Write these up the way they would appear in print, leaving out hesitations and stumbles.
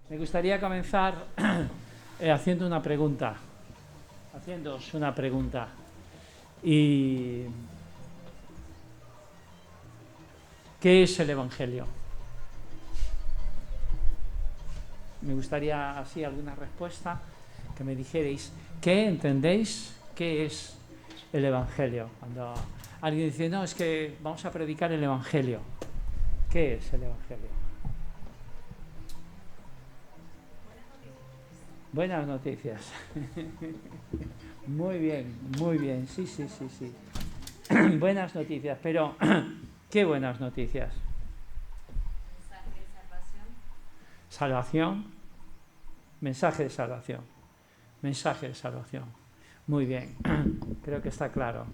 Me gustaría comenzar haciéndoos una pregunta. ¿Y qué es el Evangelio? Me gustaría así alguna respuesta, que me dijerais qué entendéis qué es el Evangelio. Cuando alguien dice, no, es que vamos a predicar el Evangelio. ¿Qué es el Evangelio? Buenas noticias. Muy bien, sí. Buenas noticias, pero ¿qué buenas noticias? Mensaje de salvación. Salvación, mensaje de salvación. Muy bien, creo que está claro.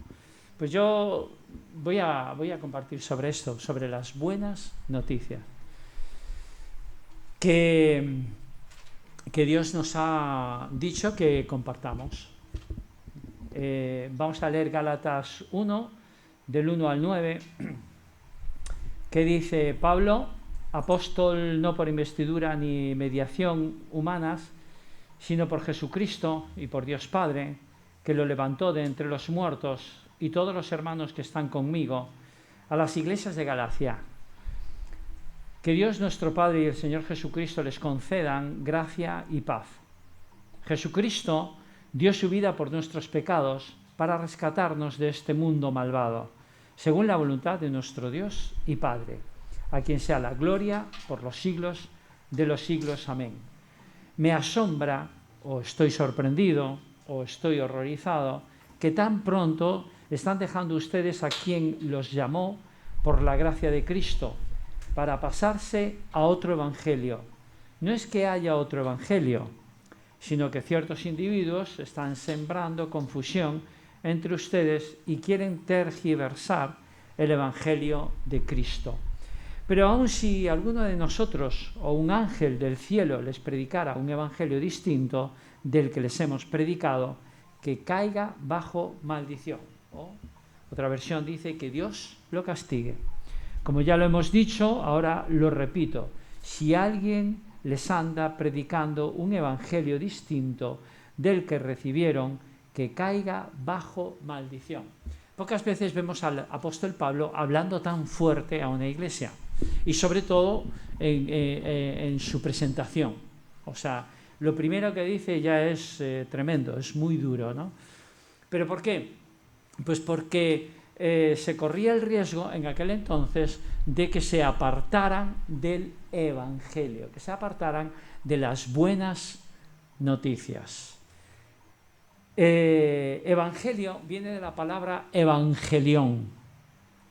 Pues yo voy a compartir sobre esto, sobre las buenas noticias que Dios nos ha dicho que compartamos. Vamos a leer Gálatas 1, del 1 al 9, que dice: Pablo, apóstol no por investidura ni mediación humanas, sino por Jesucristo y por Dios Padre, que lo levantó de entre los muertos, y todos los hermanos que están conmigo, a las iglesias de Galacia. Que Dios nuestro Padre y el Señor Jesucristo les concedan gracia y paz. Jesucristo dio su vida por nuestros pecados para rescatarnos de este mundo malvado, según la voluntad de nuestro Dios y Padre, a quien sea la gloria por los siglos de los siglos. Amén. Me asombra, o estoy sorprendido, o estoy horrorizado, que tan pronto están dejando ustedes a quien los llamó por la gracia de Cristo para pasarse a otro evangelio. No es que haya otro evangelio, sino que ciertos individuos están sembrando confusión entre ustedes y quieren tergiversar el evangelio de Cristo. Pero aun si alguno de nosotros o un ángel del cielo les predicara un evangelio distinto del que les hemos predicado, que caiga bajo maldición. Otra versión dice que Dios lo castigue. Como ya lo hemos dicho, ahora lo repito: si alguien les anda predicando un evangelio distinto del que recibieron, que caiga bajo maldición. Pocas veces vemos al apóstol Pablo hablando tan fuerte a una iglesia, y sobre todo en su presentación. O sea, lo primero que dice ya es tremendo, es muy duro, ¿no? ¿Pero por qué? Pues porque se corría el riesgo en aquel entonces de que se apartaran del Evangelio, que se apartaran de las buenas noticias. Evangelio viene de la palabra evangelión,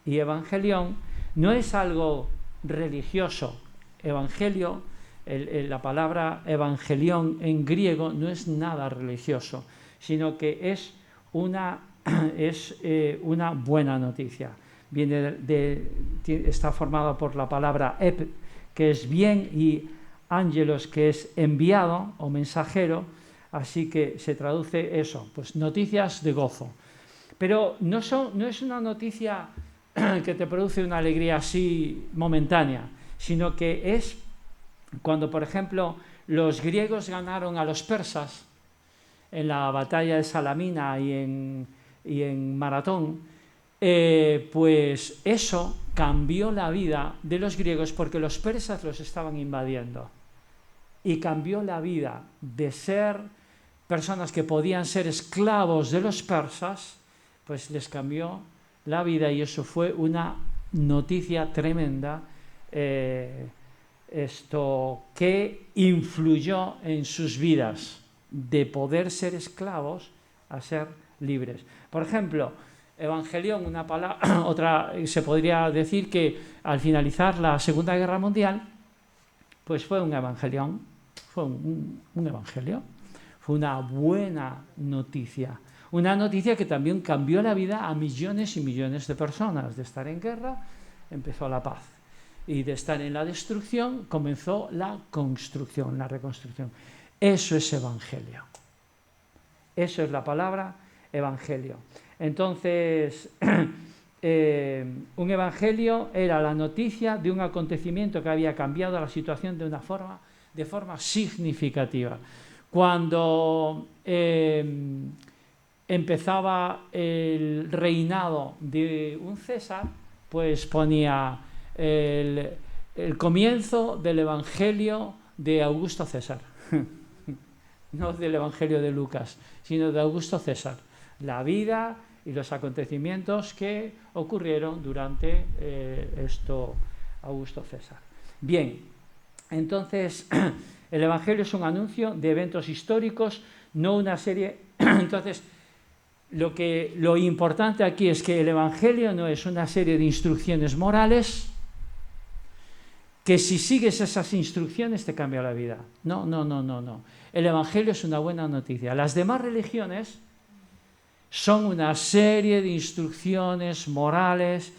y evangelión no es algo religioso. Evangelio, la palabra evangelión en griego no es nada religioso, sino que es una buena noticia. Está formado por la palabra ep, que es bien, y ángelos, que es enviado o mensajero, así que se traduce eso, pues noticias de gozo. Pero no es una noticia que te produce una alegría así momentánea, sino que es cuando, por ejemplo, los griegos ganaron a los persas en la batalla de Salamina y en Maratón, pues eso cambió la vida de los griegos, porque los persas los estaban invadiendo, y cambió la vida de ser personas que podían ser esclavos de los persas, pues les cambió la vida, y eso fue una noticia tremenda, que influyó en sus vidas, de poder ser esclavos a ser libres. Por ejemplo, evangelión, una palabra, otra, se podría decir que al finalizar la Segunda Guerra Mundial, pues fue un evangelión, fue un evangelio, fue una buena noticia. Una noticia que también cambió la vida a millones y millones de personas. De estar en guerra empezó la paz, y de estar en la destrucción comenzó la construcción, la reconstrucción. Eso es evangelio. Eso es la palabra evangelio. Entonces, un evangelio era la noticia de un acontecimiento que había cambiado la situación de una forma de forma significativa. Cuando empezaba el reinado de un César, pues ponía el comienzo del Evangelio de Augusto César. No del Evangelio de Lucas, sino de Augusto César. La vida y los acontecimientos que ocurrieron durante Augusto César. Bien, entonces el Evangelio es un anuncio de eventos históricos, no una serie. Entonces, lo importante aquí es que el Evangelio no es una serie de instrucciones morales que si sigues esas instrucciones te cambia la vida. No. El Evangelio es una buena noticia. Las demás religiones son una serie de instrucciones morales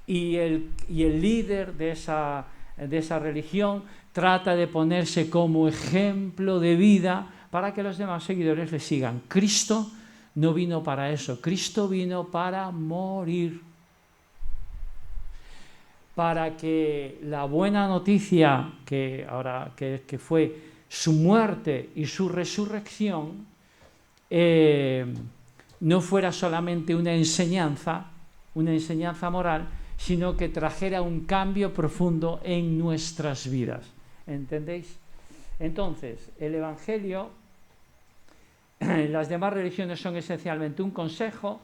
y el líder de esa religión trata de ponerse como ejemplo de vida para que los demás seguidores le sigan. Cristo no vino para eso. Cristo vino para morir. Para que la buena noticia que fue su muerte y su resurrección no fuera solamente una enseñanza moral, sino que trajera un cambio profundo en nuestras vidas. ¿Entendéis? Entonces, el Evangelio, las demás religiones son esencialmente un consejo,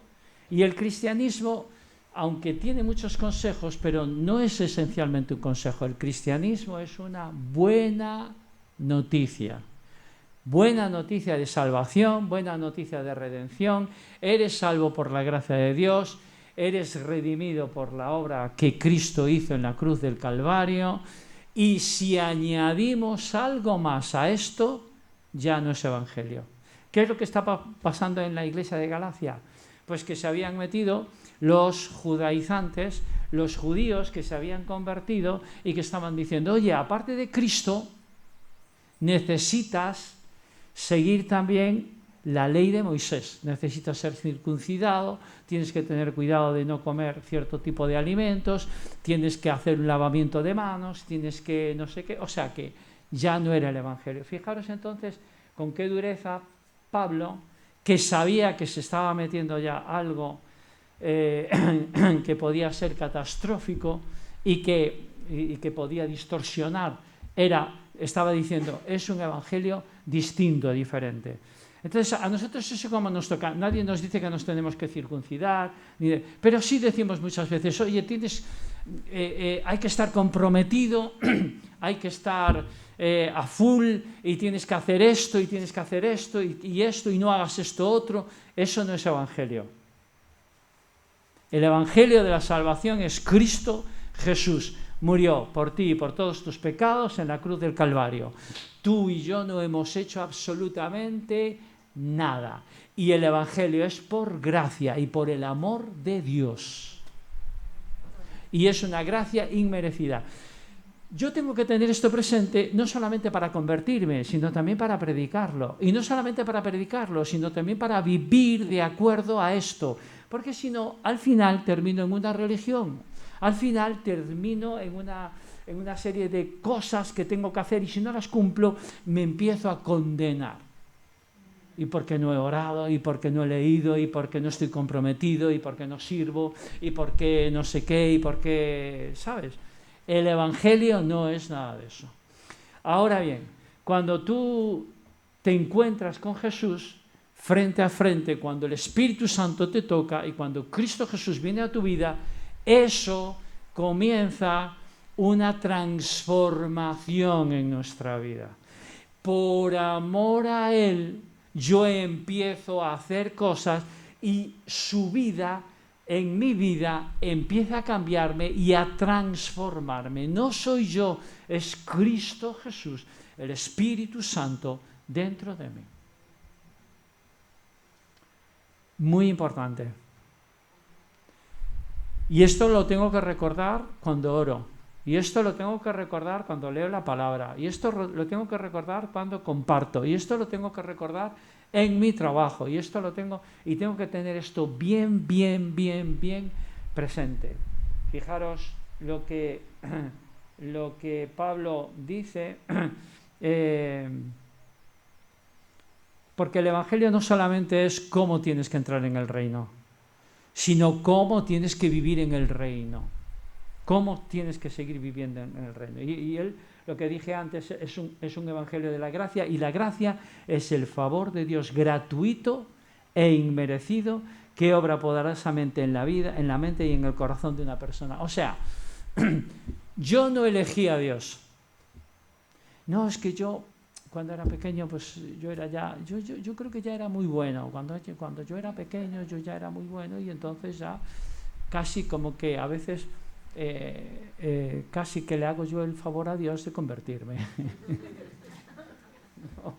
y el cristianismo, aunque tiene muchos consejos, pero no es esencialmente un consejo. El cristianismo es una buena noticia. Buena noticia de salvación, buena noticia de redención. Eres salvo por la gracia de Dios, eres redimido por la obra que Cristo hizo en la cruz del Calvario. Y si añadimos algo más a esto, ya no es evangelio. ¿Qué es lo que está pasando en la iglesia de Galacia? Pues que se habían metido los judaizantes, los judíos que se habían convertido y que estaban diciendo, oye, aparte de Cristo, necesitas seguir también la ley de Moisés. Necesitas ser circuncidado, tienes que tener cuidado de no comer cierto tipo de alimentos, tienes que hacer un lavamiento de manos, tienes que no sé qué. O sea que ya no era el evangelio. Fijaros entonces con qué dureza Pablo, que sabía que se estaba metiendo ya algo que podía ser catastrófico y que podía distorsionar, estaba diciendo, es un evangelio distinto, diferente. Entonces, a nosotros eso como nos toca. Nadie nos dice que nos tenemos que circuncidar, pero sí decimos muchas veces, oye, hay que estar comprometido, hay que estar a full, y tienes que hacer esto, y tienes que hacer esto, y esto, y no hagas esto otro. Eso no es evangelio. El evangelio de la salvación es Cristo Jesús. Murió por ti y por todos tus pecados en la cruz del Calvario. Tú y yo no hemos hecho absolutamente nada. Y el evangelio es por gracia y por el amor de Dios. Y es una gracia inmerecida. Yo tengo que tener esto presente no solamente para convertirme, sino también para predicarlo. Y no solamente para predicarlo, sino también para vivir de acuerdo a esto. Porque si no, al final termino en una religión. Al final termino en una serie de cosas que tengo que hacer, y si no las cumplo, me empiezo a condenar. Y porque no he orado, y porque no he leído, y porque no estoy comprometido, y porque no sirvo, y porque no sé qué, y porque, ¿sabes? El evangelio no es nada de eso. Ahora bien, cuando tú te encuentras con Jesús frente a frente, cuando el Espíritu Santo te toca y cuando Cristo Jesús viene a tu vida, eso comienza una transformación en nuestra vida. Por amor a Él, yo empiezo a hacer cosas y su vida, en mi vida, empieza a cambiarme y a transformarme. No soy yo, es Cristo Jesús, el Espíritu Santo dentro de mí. Muy importante. Y esto lo tengo que recordar cuando oro. Y esto lo tengo que recordar cuando leo la palabra. Y esto lo tengo que recordar cuando comparto. Y esto lo tengo que recordar en mi trabajo. Y esto tengo que tener esto bien presente. Fijaros lo que Pablo dice Porque el Evangelio no solamente es cómo tienes que entrar en el reino, sino cómo tienes que vivir en el reino, cómo tienes que seguir viviendo en el reino. Y él, lo que dije antes, es un Evangelio de la gracia, y la gracia es el favor de Dios gratuito e inmerecido que obra poderosamente en la vida, en la mente y en el corazón de una persona. O sea, yo no elegí a Dios. No, es que yo, cuando era pequeño, pues yo creo que ya era muy bueno. Cuando yo era pequeño, yo ya era muy bueno, y entonces ya casi como que a veces casi que le hago yo el favor a Dios de convertirme. No.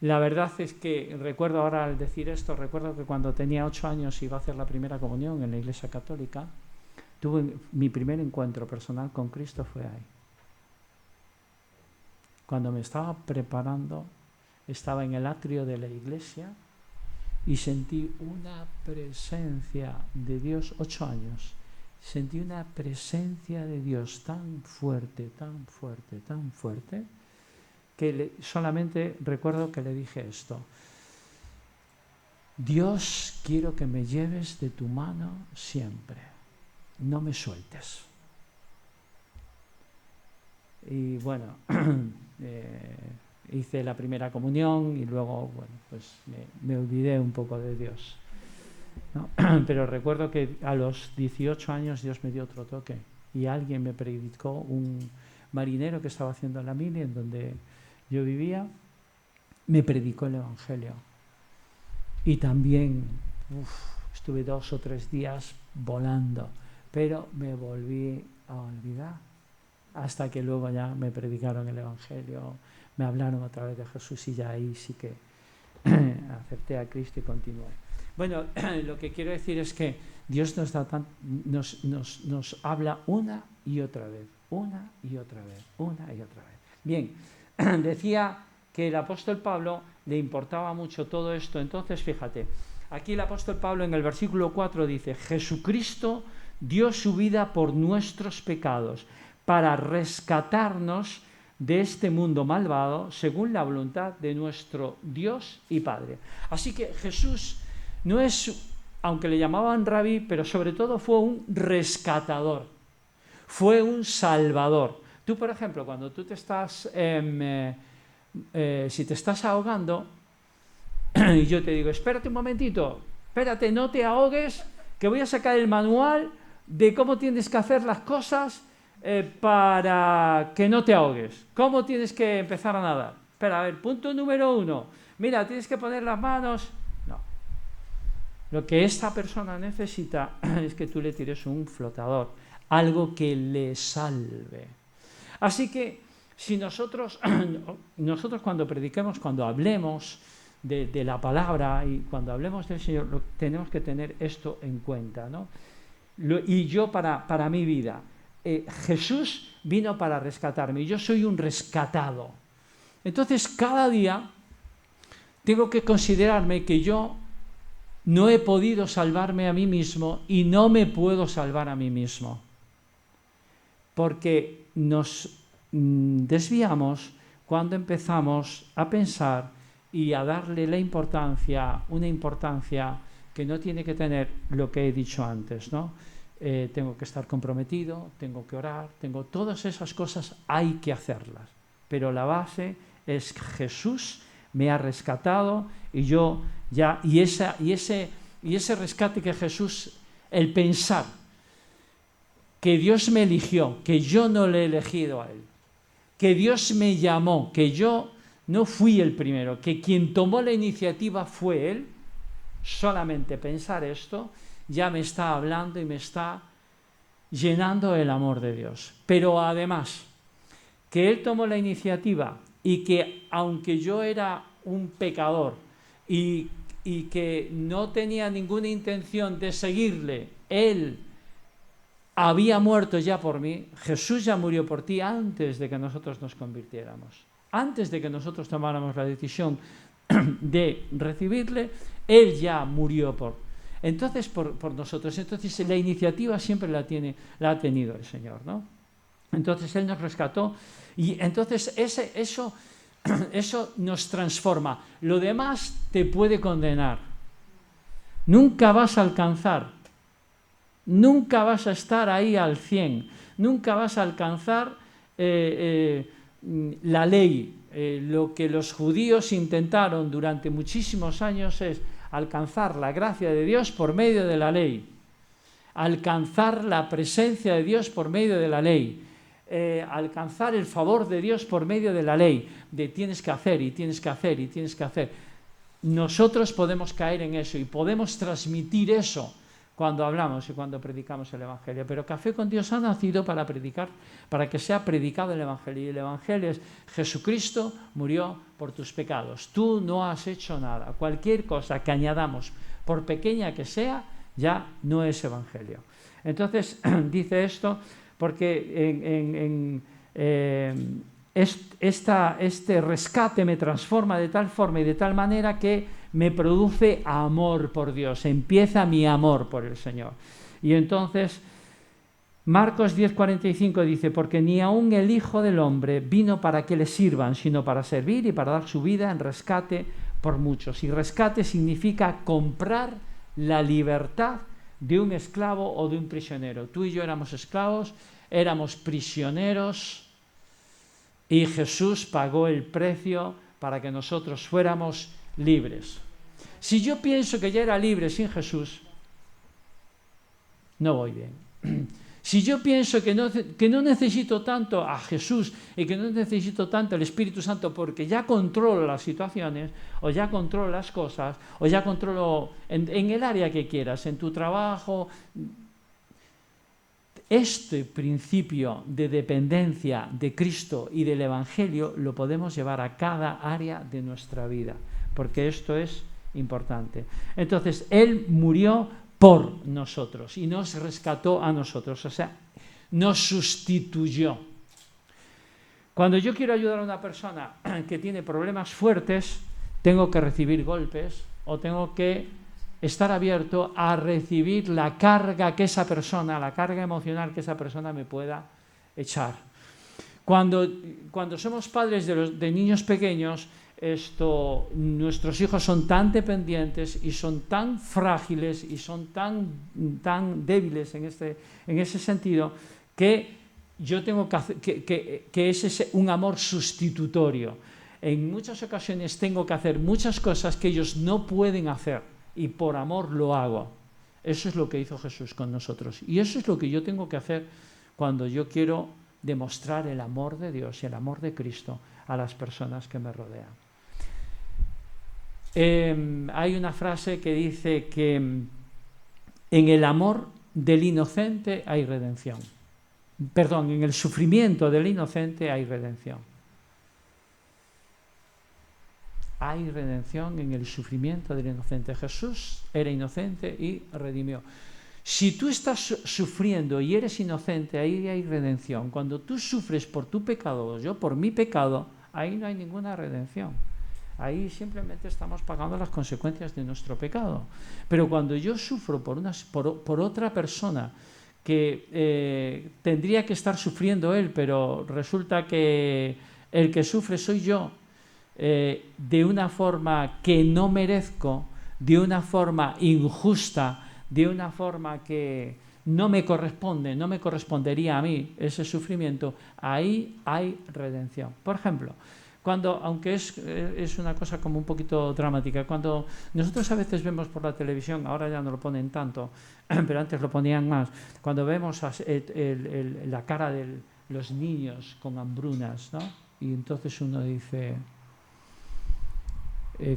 La verdad es que recuerdo ahora, al decir esto, recuerdo que cuando tenía 8 años iba a hacer la primera comunión en la Iglesia Católica. Tuve mi primer encuentro personal con Cristo, fue ahí. Cuando me estaba preparando, estaba en el atrio de la iglesia y sentí una presencia de Dios, 8 años. Sentí una presencia de Dios tan fuerte, tan fuerte, tan fuerte, que solamente recuerdo que le dije esto: Dios, quiero que me lleves de tu mano siempre, no me sueltes. Y bueno, hice la primera comunión y luego, bueno, pues me olvidé un poco de Dios, ¿no? Pero recuerdo que a los 18 años Dios me dio otro toque y alguien me predicó, un marinero que estaba haciendo la mili en donde yo vivía, me predicó el Evangelio. Y también estuve 2 o 3 días volando, pero me volví a olvidar, hasta que luego ya me predicaron el Evangelio, me hablaron otra vez de Jesús, y ya ahí sí que acepté a Cristo y continué. Bueno, lo que quiero decir es que Dios nos habla una y otra vez, una y otra vez, una y otra vez. Bien, decía que el apóstol Pablo le importaba mucho todo esto. Entonces, fíjate, aquí el apóstol Pablo en el versículo 4 dice: Jesucristo dio su vida por nuestros pecados, para rescatarnos de este mundo malvado, según la voluntad de nuestro Dios y Padre. Así que Jesús no es, aunque le llamaban rabí, pero sobre todo fue un rescatador, fue un salvador. Tú, por ejemplo, cuando tú te estás, si te estás ahogando, y yo te digo: espérate un momentito, espérate, no te ahogues, que voy a sacar el manual de cómo tienes que hacer las cosas para que no te ahogues. ¿Cómo tienes que empezar a nadar? Espera, a ver, punto número 1. Mira, tienes que poner las manos. No. Lo que esta persona necesita es que tú le tires un flotador, algo que le salve. Así que si nosotros cuando prediquemos, cuando hablemos de la palabra y cuando hablemos del Señor, tenemos que tener esto en cuenta, ¿no? Y yo para mi vida, Jesús vino para rescatarme y yo soy un rescatado. Entonces cada día tengo que considerarme que yo no he podido salvarme a mí mismo y no me puedo salvar a mí mismo, porque nos desviamos cuando empezamos a pensar y a darle una importancia que no tiene que tener lo que he dicho antes, ¿no? Tengo que estar comprometido, tengo que orar, todas esas cosas hay que hacerlas, pero la base es que Jesús me ha rescatado y yo ya, y ese rescate que Jesús, el pensar que Dios me eligió, que yo no le he elegido a Él, que Dios me llamó, que yo no fui el primero, que quien tomó la iniciativa fue Él. Solamente pensar esto ya me está hablando y me está llenando el amor de Dios. Pero además, que Él tomó la iniciativa y que aunque yo era un pecador y que no tenía ninguna intención de seguirle, Él había muerto ya por mí. Jesús ya murió por ti antes de que nosotros nos convirtiéramos, antes de que nosotros tomáramos la decisión de recibirle. Él ya murió por nosotros. Entonces la iniciativa siempre la ha tenido el Señor, ¿no? Entonces Él nos rescató y entonces eso nos transforma. Lo demás te puede condenar. Nunca vas a alcanzar, nunca vas a estar ahí al 100, nunca vas a alcanzar la ley. Lo que los judíos intentaron durante muchísimos años es alcanzar la gracia de Dios por medio de la ley, alcanzar la presencia de Dios por medio de la ley, alcanzar el favor de Dios por medio de la ley, de tienes que hacer y tienes que hacer y tienes que hacer. Nosotros podemos caer en eso y podemos transmitir eso cuando hablamos y cuando predicamos el Evangelio. Pero Café con Dios ha nacido para predicar, para que sea predicado el Evangelio. Y el Evangelio es: Jesucristo murió por tus pecados. Tú no has hecho nada. Cualquier cosa que añadamos, por pequeña que sea, ya no es Evangelio. Entonces, dice esto porque este rescate me transforma de tal forma y de tal manera que me produce amor por Dios, empieza mi amor por el Señor. Y entonces Marcos 10:45 dice: porque ni aun el Hijo del Hombre vino para que le sirvan, sino para servir y para dar su vida en rescate por muchos. Y rescate significa comprar la libertad de un esclavo o de un prisionero. Tú y yo éramos esclavos, éramos prisioneros, y Jesús pagó el precio para que nosotros fuéramos libres. Si yo pienso que ya era libre sin Jesús, no voy bien. Si yo pienso que no necesito tanto a Jesús y que no necesito tanto el Espíritu Santo porque ya controlo las situaciones, o ya controlo las cosas, o ya controlo en el área que quieras, en tu trabajo, este principio de dependencia de Cristo y del Evangelio lo podemos llevar a cada área de nuestra vida, porque esto es importante. Entonces, Él murió por nosotros y nos rescató a nosotros, o sea, nos sustituyó. Cuando yo quiero ayudar a una persona que tiene problemas fuertes, tengo que recibir golpes o tengo que estar abierto a recibir la carga que esa persona, la carga emocional que esa persona me pueda echar. Cuando somos padres de niños pequeños, nuestros hijos son tan dependientes y son tan frágiles y son tan débiles en ese sentido que yo tengo que hacer, que es un amor sustitutorio. En muchas ocasiones tengo que hacer muchas cosas que ellos no pueden hacer y por amor lo hago. Eso es lo que hizo Jesús con nosotros y eso es lo que yo tengo que hacer cuando yo quiero demostrar el amor de Dios y el amor de Cristo a las personas que me rodean. Hay una frase que dice que en el amor del inocente hay redención. Perdón, en el sufrimiento del inocente hay redención. Hay redención en el sufrimiento del inocente. Jesús era inocente y redimió. Si tú estás sufriendo y eres inocente, ahí hay redención. Cuando tú sufres por tu pecado o yo por mi pecado, ahí no hay ninguna redención. Ahí simplemente estamos pagando las consecuencias de nuestro pecado. Pero cuando yo sufro por otra persona que tendría que estar sufriendo él, pero resulta que el que sufre soy yo, de una forma que no merezco, de una forma injusta, de una forma que no me corresponde, no me correspondería a mí ese sufrimiento, ahí hay redención. Por ejemplo, aunque es una cosa como un poquito dramática, cuando nosotros a veces vemos por la televisión, ahora ya no lo ponen tanto, pero antes lo ponían más, cuando vemos la cara de los niños con hambrunas, ¿no? Y entonces uno dice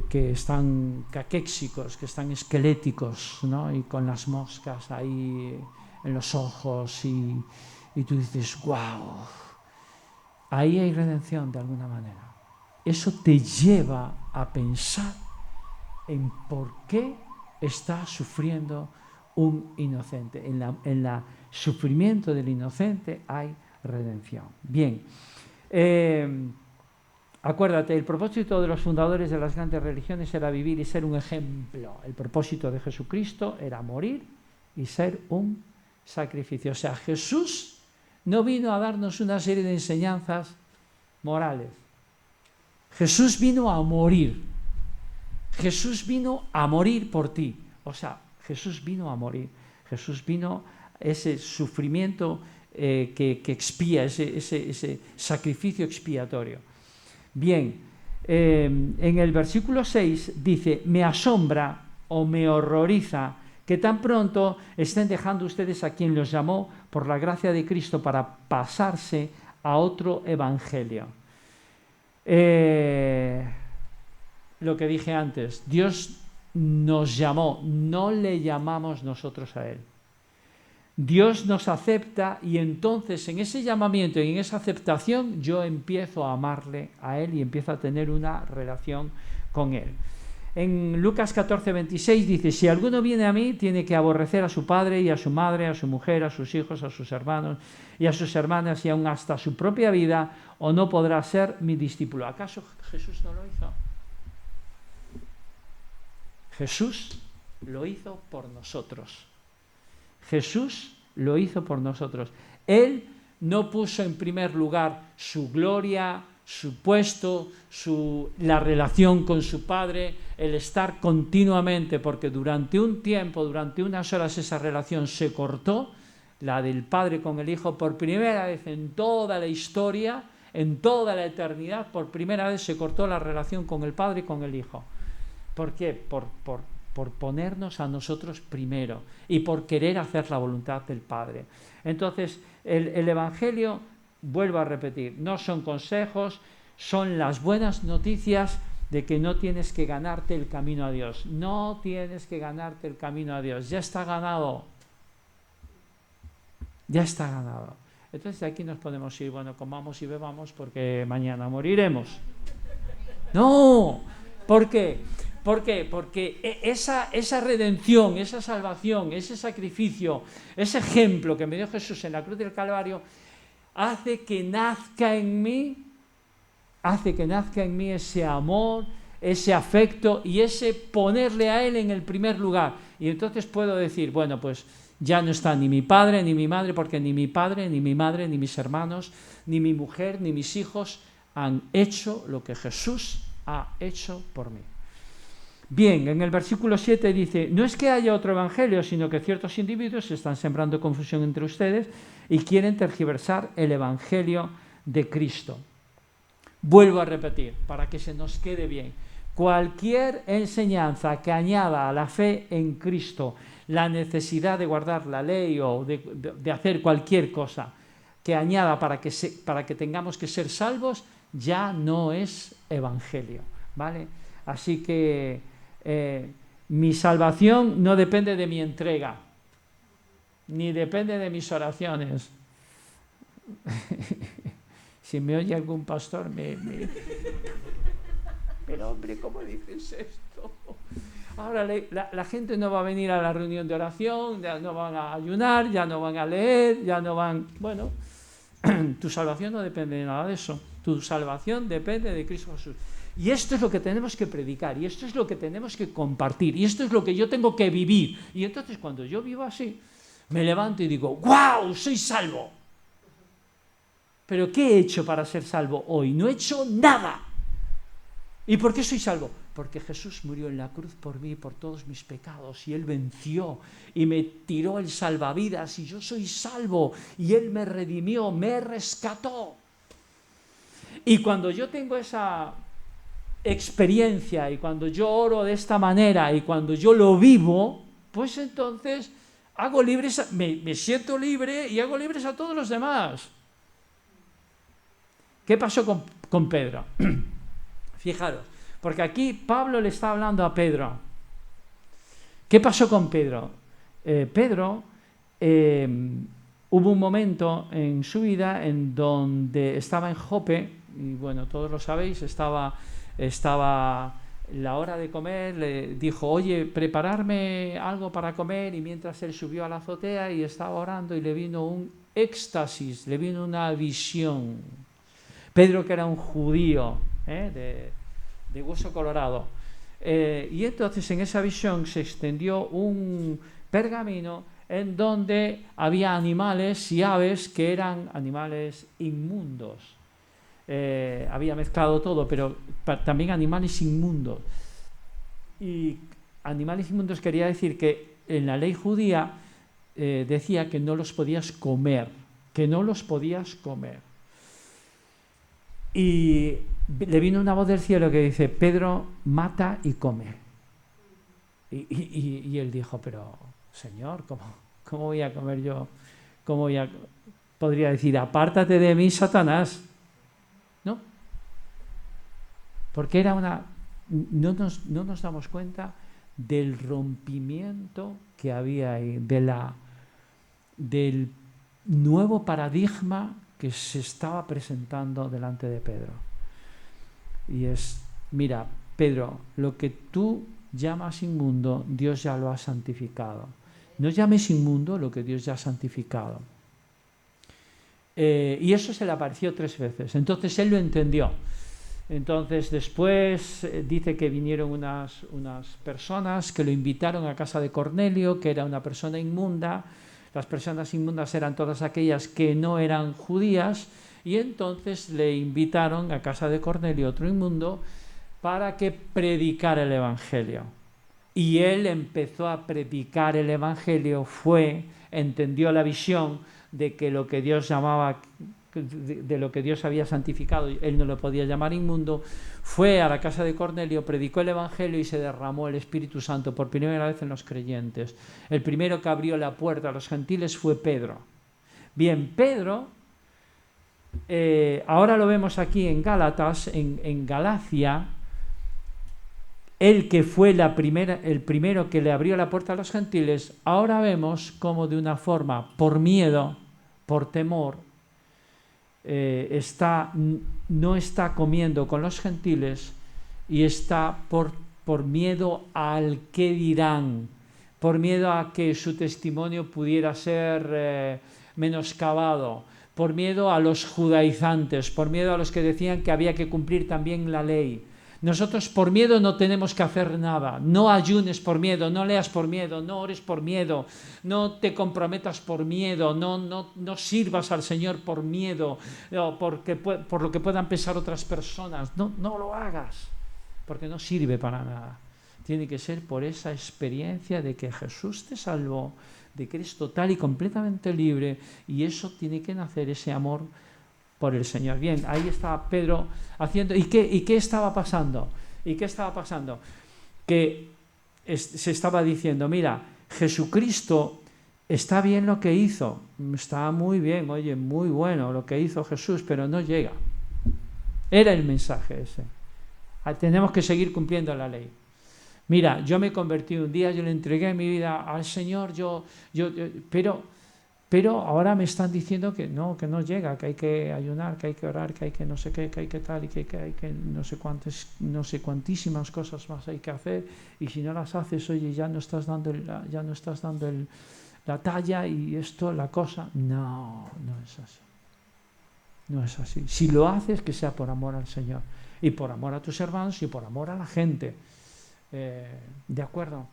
que están caquéxicos, que están esqueléticos, ¿no? Y con las moscas ahí en los ojos y tú dices, wow, ahí hay redención de alguna manera. Eso te lleva a pensar en por qué está sufriendo un inocente. En el sufrimiento del inocente hay redención. Bien, acuérdate, el propósito de los fundadores de las grandes religiones era vivir y ser un ejemplo. El propósito de Jesucristo era morir y ser un sacrificio. O sea, Jesús no vino a darnos una serie de enseñanzas morales. Jesús vino a morir. Jesús vino a morir por ti. O sea, Jesús vino a morir. Jesús vino ese sufrimiento que expía, ese sacrificio expiatorio. Bien, en el versículo 6 dice, me asombra o me horroriza que tan pronto estén dejando ustedes a quien los llamó por la gracia de Cristo para pasarse a otro evangelio. Lo que dije antes, Dios nos llamó, no le llamamos nosotros a Él. Dios nos acepta y entonces en ese llamamiento y en esa aceptación yo empiezo a amarle a Él y empiezo a tener una relación con Él. En Lucas 14, 26 dice, si alguno viene a mí, tiene que aborrecer a su padre y a su madre, a su mujer, a sus hijos, a sus hermanos y a sus hermanas y aún hasta su propia vida, o no podrá ser mi discípulo. ¿Acaso Jesús no lo hizo? Jesús lo hizo por nosotros. Jesús lo hizo por nosotros. Él no puso en primer lugar su gloria, su puesto, la relación con su Padre, el estar continuamente, porque durante un tiempo, durante unas horas esa relación se cortó, la del Padre con el Hijo, por primera vez en toda la historia, en toda la eternidad, por primera vez se cortó la relación con el Padre y con el Hijo. ¿Por qué? Por ponernos a nosotros primero y por querer hacer la voluntad del Padre. Entonces, el Evangelio, vuelvo a repetir, no son consejos, son las buenas noticias de que no tienes que ganarte el camino a Dios. No tienes que ganarte el camino a Dios. Ya está ganado. Ya está ganado. Entonces, de aquí nos podemos ir, bueno, comamos y bebamos porque mañana moriremos. No. ¿Por qué? ¿Por qué? Porque esa redención, esa salvación, ese sacrificio, ese ejemplo que me dio Jesús en la cruz del Calvario, hace que nazca en mí ese amor, ese afecto y ese ponerle a Él en el primer lugar. Y entonces puedo decir, bueno, pues ya no está ni mi padre ni mi madre, porque ni mi padre, ni mi madre, ni mis hermanos, ni mi mujer, ni mis hijos han hecho lo que Jesús ha hecho por mí. Bien, en el versículo 7 dice, no es que haya otro evangelio, sino que ciertos individuos están sembrando confusión entre ustedes y quieren tergiversar el evangelio de Cristo. Vuelvo a repetir, para que se nos quede bien. Cualquier enseñanza que añada a la fe en Cristo la necesidad de guardar la ley o de hacer cualquier cosa que añada para que tengamos que ser salvos, ya no es evangelio, ¿vale? Así que mi salvación no depende de mi entrega, ni depende de mis oraciones. Si me oye algún pastor, pero hombre, ¿cómo dices esto? Ahora la gente no va a venir a la reunión de oración, ya no van a ayunar, ya no van a leer, ya no van... Bueno, tu salvación no depende de nada de eso. Tu salvación depende de Cristo Jesús. Y esto es lo que tenemos que predicar, y esto es lo que tenemos que compartir, y esto es lo que yo tengo que vivir. Y entonces cuando yo vivo así, me levanto y digo, ¡guau! ¡Soy salvo! ¿Pero qué he hecho para ser salvo hoy? No he hecho nada. ¿Y por qué soy salvo? Porque Jesús murió en la cruz por mí, por todos mis pecados, y Él venció, y me tiró el salvavidas, y yo soy salvo, y Él me redimió, me rescató. Y cuando yo tengo esa experiencia, y cuando yo oro de esta manera, y cuando yo lo vivo, pues entonces hago libres, me siento libre y hago libres a todos los demás. ¿Qué pasó con Pedro? Fijaros, porque aquí Pablo le está hablando a Pedro. ¿Qué pasó con Pedro? Hubo un momento en su vida en donde estaba en Jope, y bueno, todos lo sabéis, estaba la hora de comer, le dijo, oye, prepararme algo para comer, y mientras él subió a la azotea y estaba orando y le vino un éxtasis, le vino una visión. Pedro, que era un judío de hueso colorado, y entonces en esa visión se extendió un pergamino en donde había animales y aves que eran animales inmundos. Había mezclado todo, pero también animales inmundos. Y animales inmundos quería decir que en la ley judía decía que no los podías comer, Y le vino una voz del cielo que dice: Pedro, mata y come. Y él dijo: pero Señor, ¿cómo voy a comer yo? Podría decir: apártate de mí, Satanás. ¿No? Porque no nos damos cuenta del rompimiento que había ahí, del nuevo paradigma que se estaba presentando delante de Pedro. Y es: mira, Pedro, lo que tú llamas inmundo, Dios ya lo ha santificado. No llames inmundo lo que Dios ya ha santificado. Y eso se le apareció 3 veces. Entonces él lo entendió. Entonces después dice que vinieron unas personas que lo invitaron a casa de Cornelio, que era una persona inmunda. Las personas inmundas eran todas aquellas que no eran judías, y entonces le invitaron a casa de Cornelio, otro inmundo, para que predicara el Evangelio. Y él empezó a predicar el Evangelio, entendió la visión de que lo que Dios llamaba, de lo que Dios había santificado, él no lo podía llamar inmundo. Fue a la casa de Cornelio, predicó el Evangelio y se derramó el Espíritu Santo por primera vez en los creyentes. El primero que abrió la puerta a los gentiles fue Pedro. Bien, Pedro, ahora lo vemos aquí en Gálatas, en Galacia, él que fue el primero que le abrió la puerta a los gentiles, ahora vemos cómo de una forma, por miedo, por temor, no está comiendo con los gentiles, y está por miedo al que dirán, por miedo a que su testimonio pudiera ser menoscabado, por miedo a los judaizantes, por miedo a los que decían que había que cumplir también la ley. Nosotros por miedo no tenemos que hacer nada. No ayunes por miedo, no leas por miedo, no ores por miedo, no te comprometas por miedo, no sirvas al Señor por miedo, por lo que puedan pensar otras personas. No lo hagas, porque no sirve para nada. Tiene que ser por esa experiencia de que Jesús te salvó, de que eres total y completamente libre, y eso tiene que nacer, ese amor por el Señor. Bien, ahí estaba Pedro haciendo. ¿Y qué estaba pasando? Que se estaba diciendo: mira, Jesucristo, está bien lo que hizo, está muy bien, oye, muy bueno lo que hizo Jesús, pero no llega. Era el mensaje ese. Tenemos que seguir cumpliendo la ley. Mira, yo me convertí un día, yo le entregué mi vida al Señor, pero ahora me están diciendo que no llega, que hay que ayunar, que hay que orar, que hay que no sé qué, que hay que tal, y que hay que no sé cuantísimas cosas más hay que hacer, y si no las haces, oye, ya no estás dando la talla, y esto, la cosa. No es así. No es así. Si lo haces, que sea por amor al Señor, y por amor a tus hermanos, y por amor a la gente. ¿De acuerdo?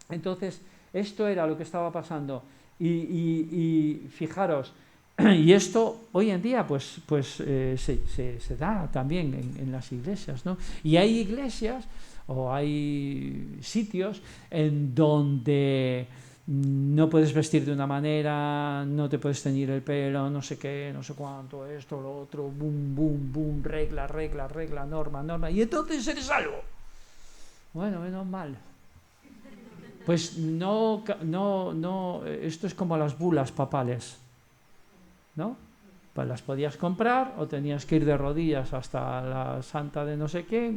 Entonces, esto era lo que estaba pasando. Y fijaros, y esto hoy en día se da también en las iglesias, ¿no? Y hay iglesias o hay sitios en donde no puedes vestir de una manera, no te puedes teñir el pelo, no sé qué, no sé cuánto, esto, lo otro, boom, regla, norma, y entonces eres salvo. Bueno, menos mal. Pues no, esto es como las bulas papales, ¿no? Pues las podías comprar, o tenías que ir de rodillas hasta la santa de no sé qué,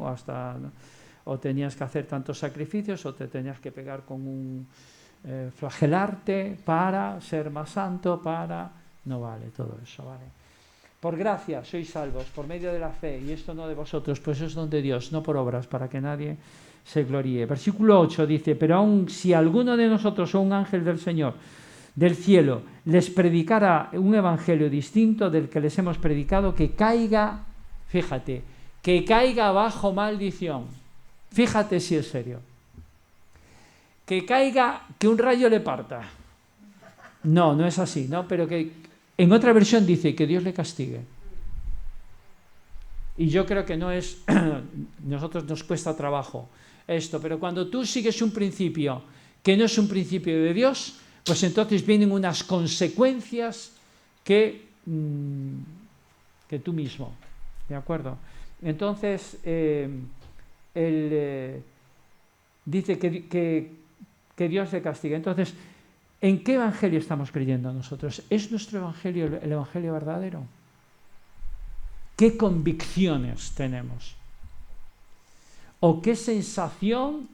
o tenías que hacer tantos sacrificios, o te tenías que pegar con flagelarte para ser más santo, no vale todo eso, ¿vale? Por gracia sois salvos, por medio de la fe, y esto no de vosotros, pues es don de Dios, no por obras, para que nadie se gloríe. Versículo 8 dice: pero aun si alguno de nosotros o un ángel del Señor del cielo les predicara un evangelio distinto del que les hemos predicado, que caiga, fíjate, que caiga bajo maldición. Fíjate si es serio. Que caiga, que un rayo le parta. No, no es así, ¿no? Pero que en otra versión dice que Dios le castigue. Y yo creo que no es, nosotros nos cuesta trabajo esto, pero cuando tú sigues un principio que no es un principio de Dios, pues entonces vienen unas consecuencias que tú mismo, ¿de acuerdo? Entonces, dice que Dios le castiga. Entonces, ¿en qué evangelio estamos creyendo nosotros? ¿Es nuestro evangelio el evangelio verdadero? ¿Qué convicciones tenemos? ¿O qué sensación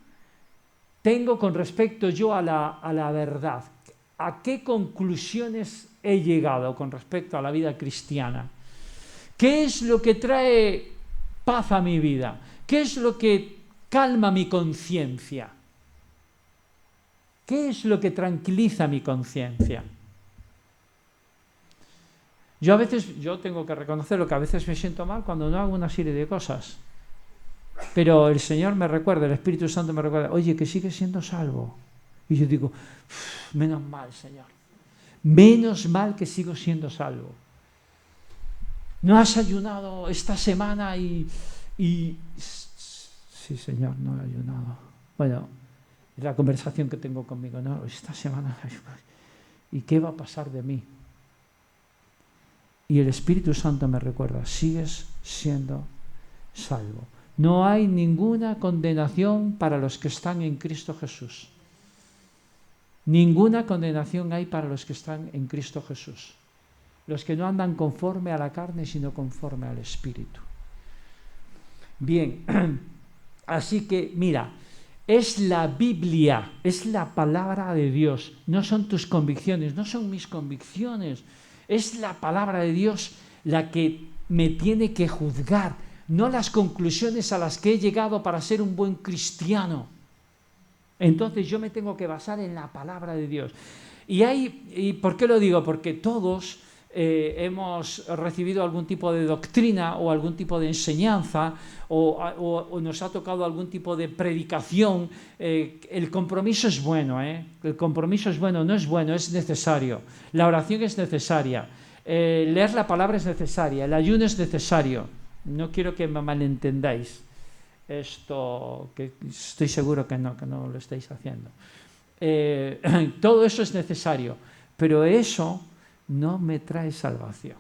tengo con respecto yo a la verdad? ¿A qué conclusiones he llegado con respecto a la vida cristiana? ¿Qué es lo que trae paz a mi vida? ¿Qué es lo que calma mi conciencia? ¿Qué es lo que tranquiliza mi conciencia? Yo tengo que reconocerlo, que a veces me siento mal cuando no hago una serie de cosas. Pero el Señor me recuerda, el Espíritu Santo me recuerda, oye, que sigues siendo salvo. Y yo digo, menos mal, Señor. Menos mal que sigo siendo salvo. ¿No has ayunado esta semana y... Sí, Señor, no he ayunado. Bueno, es la conversación que tengo conmigo. No, esta semana... ¿Y qué va a pasar de mí? Y el Espíritu Santo me recuerda, sigues siendo salvo. No hay ninguna condenación para los que están en Cristo Jesús. Ninguna condenación hay para los que están en Cristo Jesús. Los que no andan conforme a la carne, sino conforme al Espíritu. Bien, así que mira, es la Biblia, es la palabra de Dios. No son tus convicciones, no son mis convicciones. Es la palabra de Dios la que me tiene que juzgar, no las conclusiones a las que he llegado para ser un buen cristiano. Entonces yo me tengo que basar en la palabra de Dios. ¿Y por qué lo digo? Porque todos hemos recibido algún tipo de doctrina o algún tipo de enseñanza o nos ha tocado algún tipo de predicación. El compromiso es bueno, el compromiso es bueno, no es bueno, es necesario. La oración es necesaria, leer la palabra es necesaria, el ayuno es necesario. No quiero que me malentendáis esto, que estoy seguro que no lo estáis haciendo. Todo eso es necesario, pero eso no me trae salvación.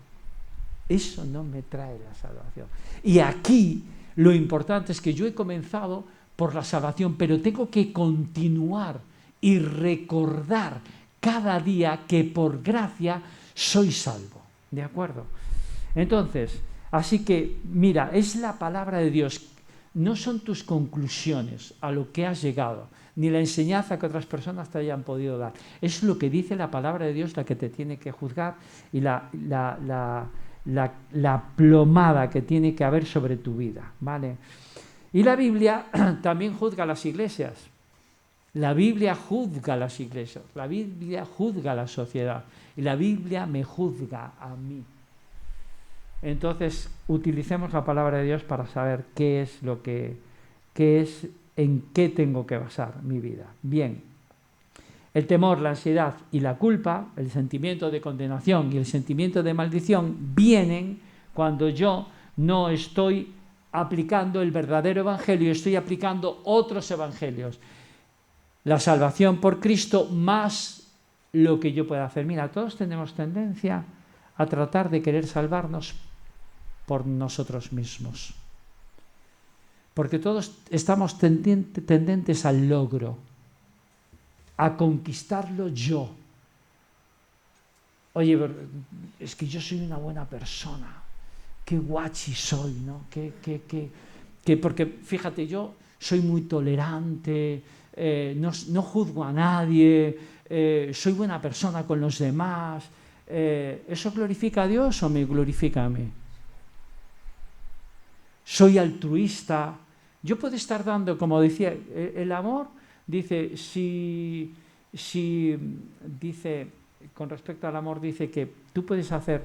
Eso no me trae la salvación. Y aquí lo importante es que yo he comenzado por la salvación, pero tengo que continuar y recordar cada día que por gracia soy salvo. ¿De acuerdo? Entonces, así que, mira, es la palabra de Dios. No son tus conclusiones a lo que has llegado, ni la enseñanza que otras personas te hayan podido dar. Es lo que dice la palabra de Dios la que te tiene que juzgar y la plomada que tiene que haber sobre tu vida, ¿vale? Y la Biblia también juzga a las iglesias. La Biblia juzga a las iglesias, la Biblia juzga a la sociedad y la Biblia me juzga a mí. Entonces, utilicemos la palabra de Dios para saber qué es, en qué tengo que basar mi vida. Bien, el temor, la ansiedad y la culpa, el sentimiento de condenación y el sentimiento de maldición vienen cuando yo no estoy aplicando el verdadero evangelio, estoy aplicando otros evangelios. La salvación por Cristo más lo que yo pueda hacer. Mira, todos tenemos tendencia a tratar de querer salvarnos por nosotros mismos. Porque todos estamos tendentes al logro, a conquistarlo yo. Oye, es que yo soy una buena persona, qué guachi soy, ¿no? Porque fíjate, yo soy muy tolerante, no juzgo a nadie, soy buena persona con los demás. ¿Eso glorifica a Dios o me glorifica a mí? Soy altruista. Yo puedo estar dando, como decía, el amor, dice, si dice, con respecto al amor, dice que tú puedes hacer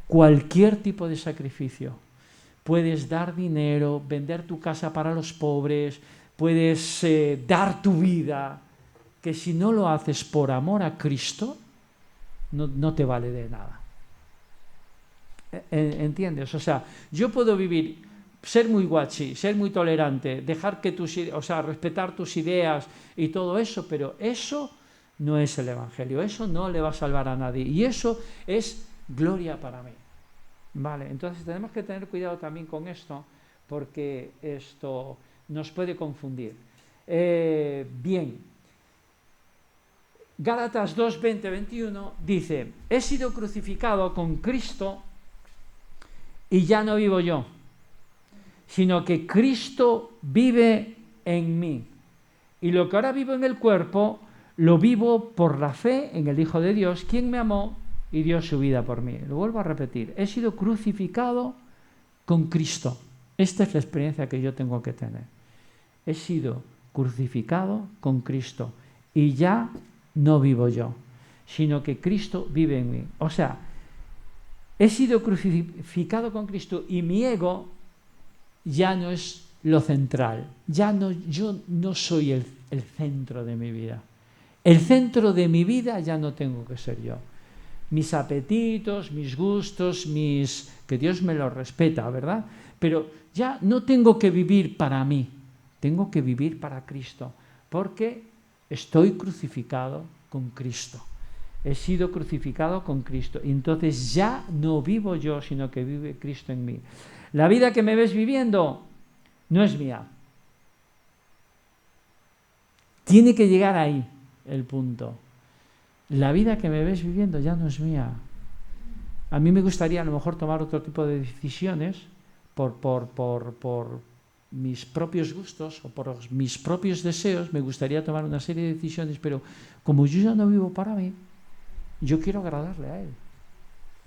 cualquier tipo de sacrificio. Puedes dar dinero, vender tu casa para los pobres, puedes dar tu vida. que si no lo haces por amor a Cristo, no te vale de nada. ¿Entiendes? O sea, yo puedo vivir, ser muy guachi, ser muy tolerante, dejar que respetar tus ideas y todo eso, pero eso no es el Evangelio, eso no le va a salvar a nadie, y eso es gloria para mí. Vale, entonces tenemos que tener cuidado también con esto, porque esto nos puede confundir. Bien, Gálatas 2, 20, 21 dice: he sido crucificado con Cristo y ya no vivo yo, sino que Cristo vive en mí. Y lo que ahora vivo en el cuerpo, lo vivo por la fe en el Hijo de Dios, quien me amó y dio su vida por mí. Lo vuelvo a repetir: he sido crucificado con Cristo. Esta es la experiencia que yo tengo que tener. He sido crucificado con Cristo y ya no vivo yo, sino que Cristo vive en mí. O sea, he sido crucificado con Cristo y mi ego ya no es lo central. Yo no soy el centro de mi vida. El centro de mi vida ya no tengo que ser yo. Mis apetitos, mis gustos, que Dios me los respeta, ¿verdad? Pero ya no tengo que vivir para mí, tengo que vivir para Cristo, porque estoy crucificado con Cristo. He sido crucificado con Cristo, y entonces ya no vivo yo, sino que vive Cristo en mí. La vida que me ves viviendo no es mía. Tiene que llegar ahí el punto. La vida que me ves viviendo ya no es mía. A mí me gustaría a lo mejor tomar otro tipo de decisiones por mis propios gustos o por mis propios deseos. Me gustaría tomar una serie de decisiones, pero como yo ya no vivo para mí, yo quiero agradarle a Él.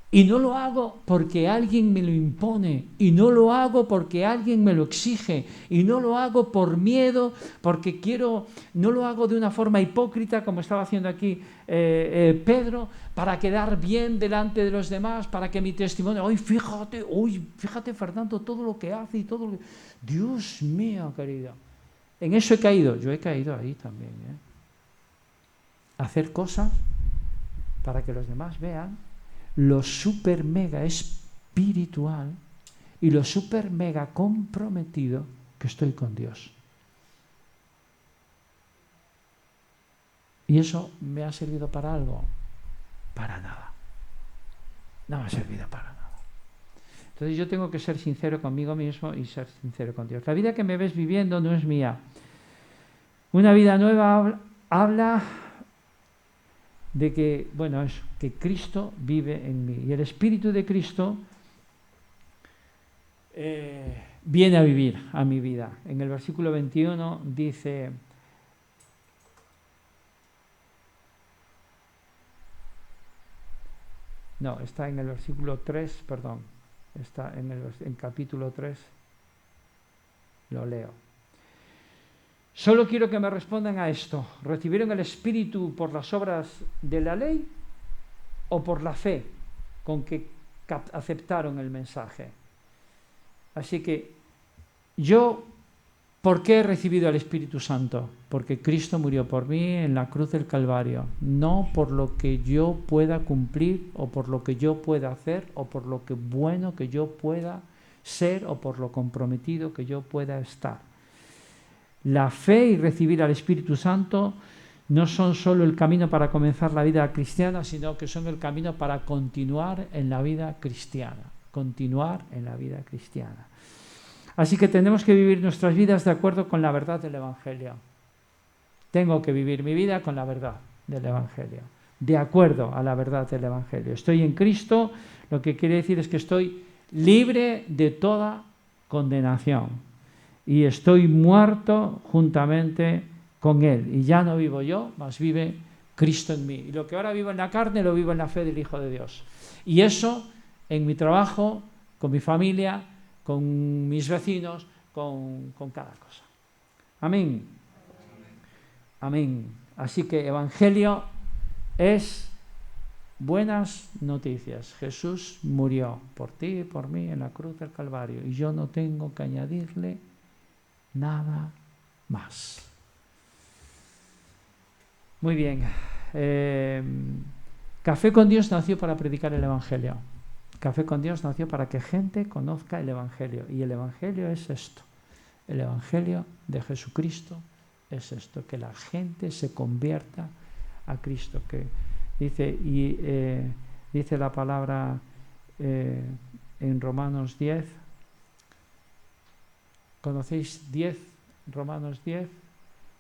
Y no lo hago porque alguien me lo impone, y no lo hago porque alguien me lo exige, y no lo hago por miedo, porque no lo hago de una forma hipócrita como estaba haciendo aquí Pedro, para quedar bien delante de los demás, para que mi testimonio, fíjate Fernando, todo lo que hace y todo lo que... Dios mío, querido, en eso he caído, yo he caído ahí también, hacer cosas para que los demás vean lo super mega espiritual y lo super mega comprometido que estoy con Dios. ¿Y eso me ha servido para algo? Para nada. No me ha servido para nada. Entonces yo tengo que ser sincero conmigo mismo y ser sincero con Dios. La vida que me ves viviendo no es mía. Una vida nueva habla de que, que Cristo vive en mí. Y el Espíritu de Cristo viene a vivir a mi vida. En el versículo 21 dice... No, está en el versículo 3, perdón. Está en capítulo 3. Lo leo. Solo quiero que me respondan a esto. ¿Recibieron el Espíritu por las obras de la ley o por la fe con que aceptaron el mensaje? Así que yo, ¿por qué he recibido el Espíritu Santo? Porque Cristo murió por mí en la cruz del Calvario. No por lo que yo pueda cumplir o por lo que yo pueda hacer o por lo que bueno que yo pueda ser o por lo comprometido que yo pueda estar. La fe y recibir al Espíritu Santo no son solo el camino para comenzar la vida cristiana, sino que son el camino para continuar en la vida cristiana. Continuar en la vida cristiana. Así que tenemos que vivir nuestras vidas de acuerdo con la verdad del Evangelio. Tengo que vivir mi vida con la verdad del Evangelio, de acuerdo a la verdad del Evangelio. Estoy en Cristo, lo que quiere decir es que estoy libre de toda condenación. Y estoy muerto juntamente con Él. Y ya no vivo yo, mas vive Cristo en mí. Y lo que ahora vivo en la carne, lo vivo en la fe del Hijo de Dios. Y eso en mi trabajo, con mi familia, con mis vecinos, con cada cosa. Amén. Amén. Así que Evangelio es buenas noticias. Jesús murió por ti y por mí en la cruz del Calvario. Y yo no tengo que añadirle nada más. Muy bien. Café con Dios nació para predicar el Evangelio. Café con Dios nació para que gente conozca el Evangelio. Y el Evangelio es esto. El Evangelio de Jesucristo es esto, que la gente se convierta a Cristo. Que dice la palabra en Romanos 10. ¿Conocéis 10? Romanos 10.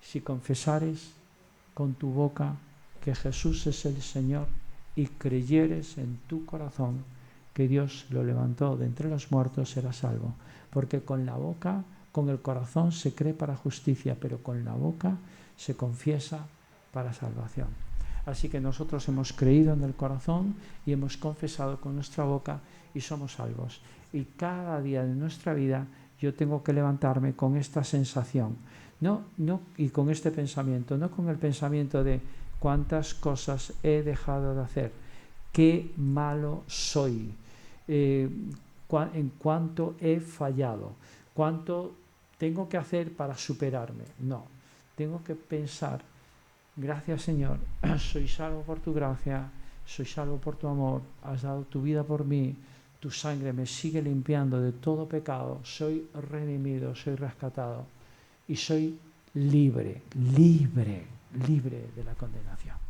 Si confesares con tu boca que Jesús es el Señor y creyeres en tu corazón que Dios lo levantó de entre los muertos, serás salvo. Porque con la boca, con el corazón se cree para justicia, pero con la boca se confiesa para salvación. Así que nosotros hemos creído en el corazón y hemos confesado con nuestra boca y somos salvos. Y cada día de nuestra vida yo tengo que levantarme con esta sensación, y con este pensamiento, no con el pensamiento de cuántas cosas he dejado de hacer, qué malo soy, en cuánto he fallado, cuánto tengo que hacer para superarme. No, tengo que pensar, gracias Señor, soy salvo por tu gracia, soy salvo por tu amor, has dado tu vida por mí, tu sangre me sigue limpiando de todo pecado, soy redimido, soy rescatado y soy libre de la condenación.